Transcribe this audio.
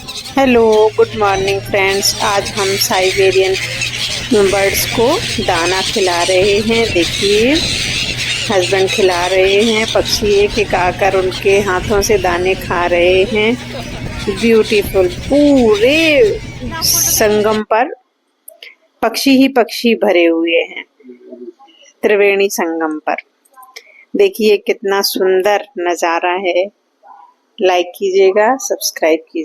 Hello, good morning friends. आज हम Siberian birds को दाना खिला रहे हैं। देखिए, हस्बैंड खिला रहे हैं। पक्षी एक एक आकर उनके हाथों से दाने खा रहे हैं। ब्यूटीफुल, पूरे संगम पर पक्षी ही पक्षी भरे हुए हैं। त्रिवेणी संगम पर देखिए कितना सुंदर नजारा है। लाइक कीजिएगा, सब्सक्राइब कीजिए।